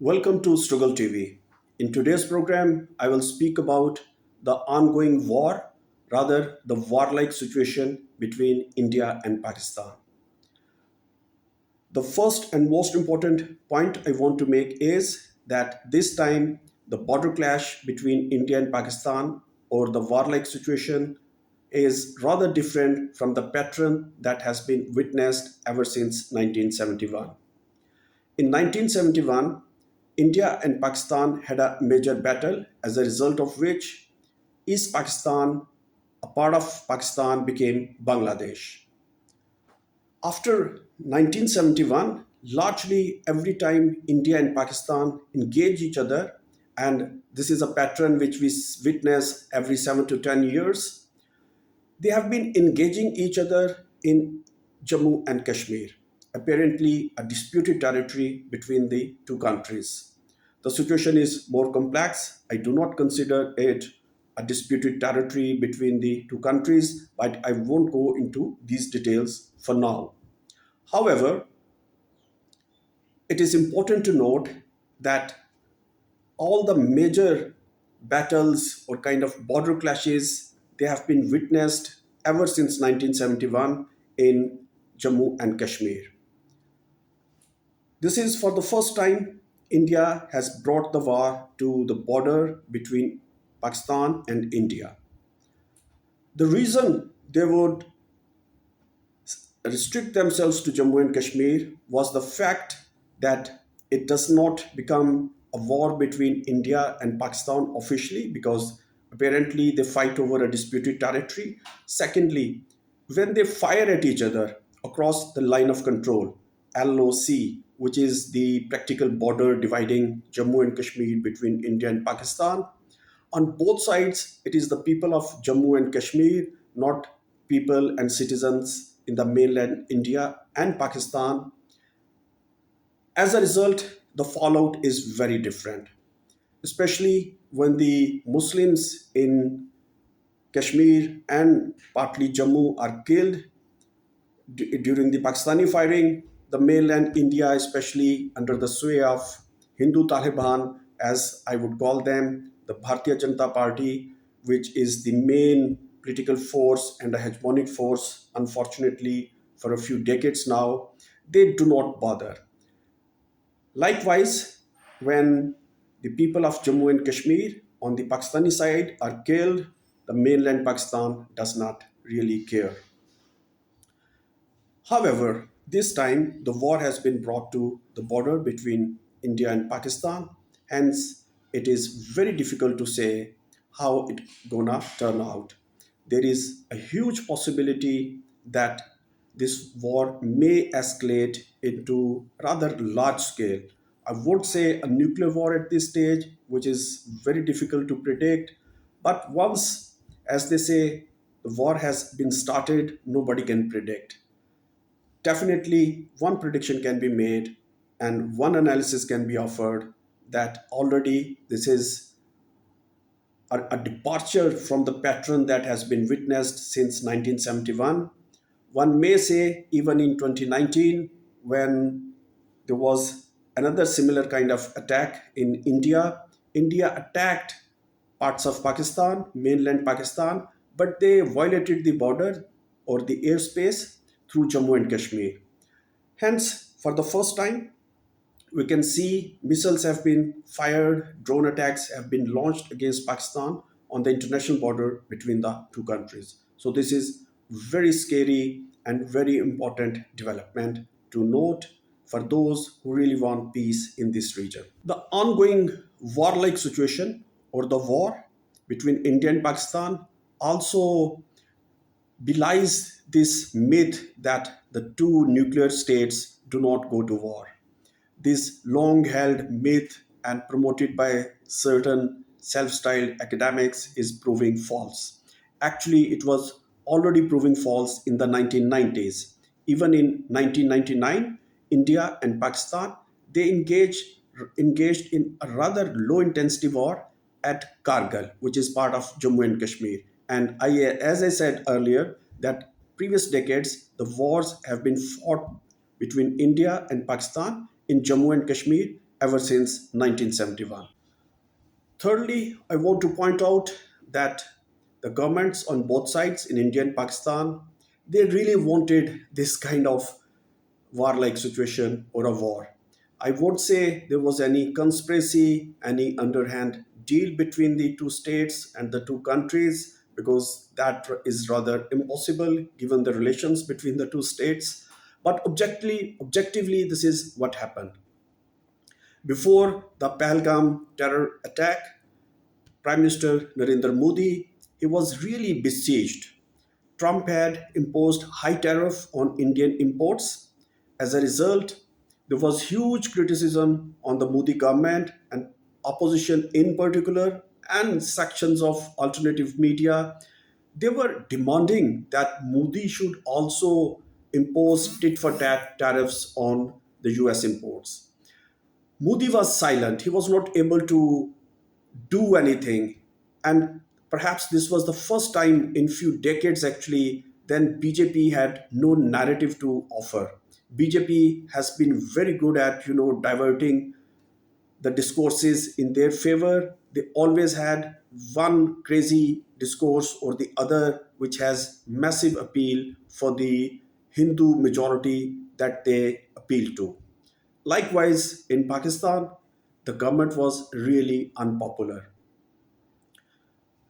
Welcome to Struggle TV. In today's program, I will speak about the ongoing war, rather, the warlike situation between India and Pakistan. The first and most important point I want to make is that this time the border clash between India and Pakistan or the warlike situation is rather different from the pattern that has been witnessed ever since 1971. In 1971, India and Pakistan had a major battle, as a result of which East Pakistan, a part of Pakistan, became Bangladesh. After 1971, largely every time India and Pakistan engage each other, and this is a pattern which we witness every 7 to 10 years, they have been engaging each other in Jammu and Kashmir, apparently a disputed territory between the two countries. The situation is more complex. I do not consider it a disputed territory between the two countries, but I won't go into these details for now. However, it is important to note that all the major battles or kind of border clashes they have been witnessed ever since 1971 in Jammu and Kashmir. This is for the first time India has brought the war to the border between Pakistan and India. The reason they would restrict themselves to Jammu and Kashmir was the fact that it does not become a war between India and Pakistan officially, because apparently they fight over a disputed territory. Secondly, when they fire at each other across the line of control, LOC, which is the practical border dividing Jammu and Kashmir between India and Pakistan, on both sides, it is the people of Jammu and Kashmir, not people and citizens in the mainland India and Pakistan. As a result, the fallout is very different, especially when the Muslims in Kashmir and partly Jammu are killed during the Pakistani firing. The mainland India, especially under the sway of Hindu Taliban, as I would call them, the Bharatiya Janata Party, which is the main political force and a hegemonic force, unfortunately, for a few decades now, they do not bother. Likewise, when the people of Jammu and Kashmir on the Pakistani side are killed, the mainland Pakistan does not really care. However, this time the war has been brought to the border between India and Pakistan. Hence, it is very difficult to say how it gonna turn out. There is a huge possibility that this war may escalate into rather large scale. I would say a nuclear war at this stage, which is very difficult to predict. But once, as they say, the war has been started, nobody can predict. Definitely, one prediction can be made and one analysis can be offered that already this is a departure from the pattern that has been witnessed since 1971. One may say, even in 2019, when there was another similar kind of attack in India, India attacked parts of Pakistan, mainland Pakistan, but they violated the border or the airspace through Jammu and Kashmir. Hence, for the first time, we can see missiles have been fired, drone attacks have been launched against Pakistan on the international border between the two countries. So, this is very scary and very important development to note for those who really want peace in this region. The ongoing warlike situation or the war between India and Pakistan also belies this myth that the two nuclear states do not go to war. This long held myth and promoted by certain self styled academics is proving false. Actually, it was already proving false in the 1990s. Even in 1999, India and Pakistan they engaged in a rather low intensity war at Kargil, which is part of Jammu and Kashmir. And as I said earlier, that previous decades the wars have been fought between India and Pakistan in Jammu and Kashmir ever since 1971. Thirdly, I want to point out that the governments on both sides in India and Pakistan, they really wanted this kind of war-like situation or a war. I won't say there was any conspiracy, any underhand deal between the two states and the two countries, because that is rather impossible given the relations between the two states. But objectively, this is what happened. Before the Pahalgam terror attack, Prime Minister Narendra Modi, he was really besieged. Trump had imposed high tariff on Indian imports. As a result, there was huge criticism on the Modi government and opposition in particular and sections of alternative media. They were demanding that Modi should also impose tit for tat tariffs on the US imports. Modi was silent. He was not able to do anything. And perhaps this was the first time in few decades actually then BJP had no narrative to offer. BJP has been very good at diverting the discourses in their favor. They always had one crazy discourse or the other which has massive appeal for the Hindu majority that they appeal to. Likewise, in Pakistan, the government was really unpopular.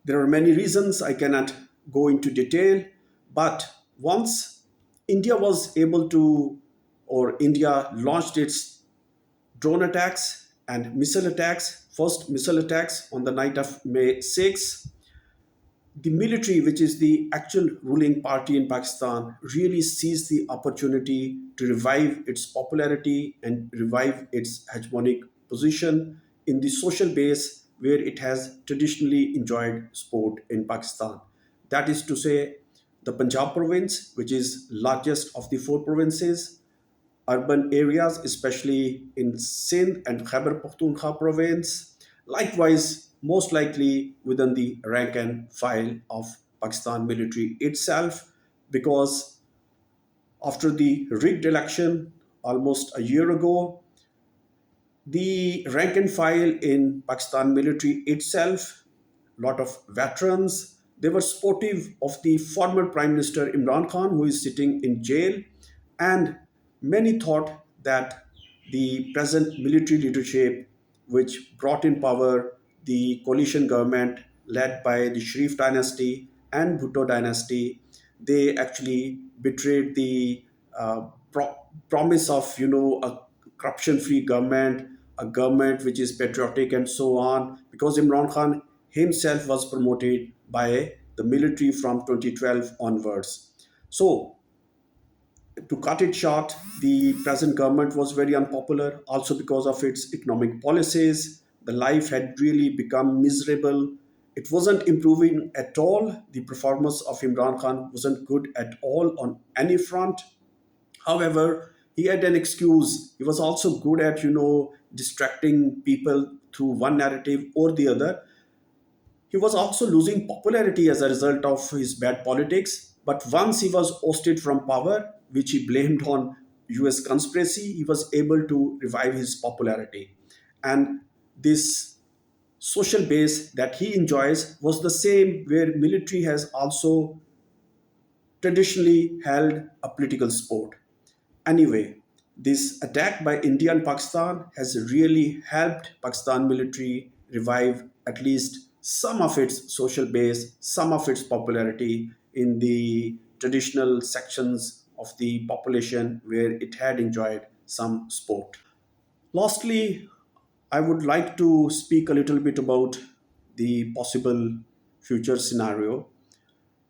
There are many reasons I cannot go into detail, but once India was able to, or India launched its drone attacks and missile attacks, first missile attacks on the night of May 6th, the military, which is the actual ruling party in Pakistan, really seized the opportunity to revive its popularity and revive its hegemonic position in the social base where it has traditionally enjoyed sport in Pakistan. That is to say, the Punjab province, which is largest of the four provinces, urban areas, especially in Sindh and Khyber Pakhtunkhwa province. Likewise, most likely within the rank and file of Pakistan military itself, because after the rigged election almost a year ago, the rank and file in Pakistan military itself, lot of veterans, they were supportive of the former Prime Minister Imran Khan, who is sitting in jail, and many thought that the present military leadership, which brought in power the coalition government led by the Sharif dynasty and Bhutto dynasty, they actually betrayed the promise of a corruption-free government, a government which is patriotic and so on, because Imran Khan himself was promoted by the military from 2012 onwards. So to cut it short, the present government was very unpopular also because of its economic policies. The life had really become miserable. It wasn't improving at all. The performance of Imran Khan wasn't good at all on any front. However, he had an excuse. He was also good at, distracting people through one narrative or the other. He was also losing popularity as a result of his bad politics. But once he was ousted from power, which he blamed on US conspiracy, he was able to revive his popularity. And this social base that he enjoys was the same where military has also traditionally held a political support. Anyway, this attack by India and Pakistan has really helped Pakistan military revive at least some of its social base, some of its popularity in the traditional sections of the population where it had enjoyed some sport. Lastly, I would like to speak a little bit about the possible future scenario.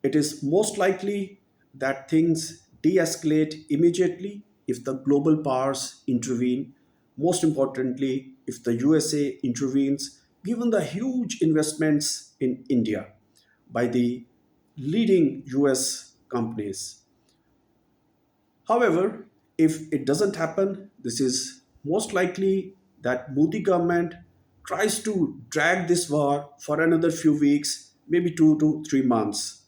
It is most likely that things de escalate immediately if the global powers intervene. Most importantly, if the USA intervenes, given the huge investments in India by the leading US companies. However, if it doesn't happen, this is most likely that Modi government tries to drag this war for another few weeks, maybe 2 to 3 months.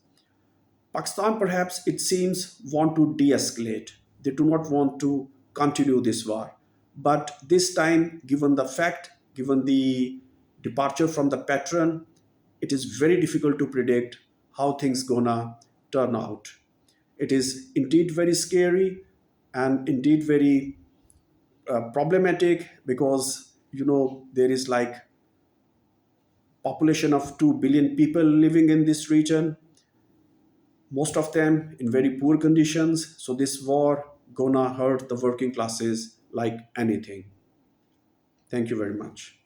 Pakistan, perhaps it seems, want to de escalate. They do not want to continue this war. But this time, given the fact, given the departure from the patron, it is very difficult to predict how things gonna turn out. It is indeed very scary and indeed very problematic, because there is like population of 2 billion people living in this region, most of them in very poor conditions. So this war gonna hurt the working classes like anything. Thank you very much.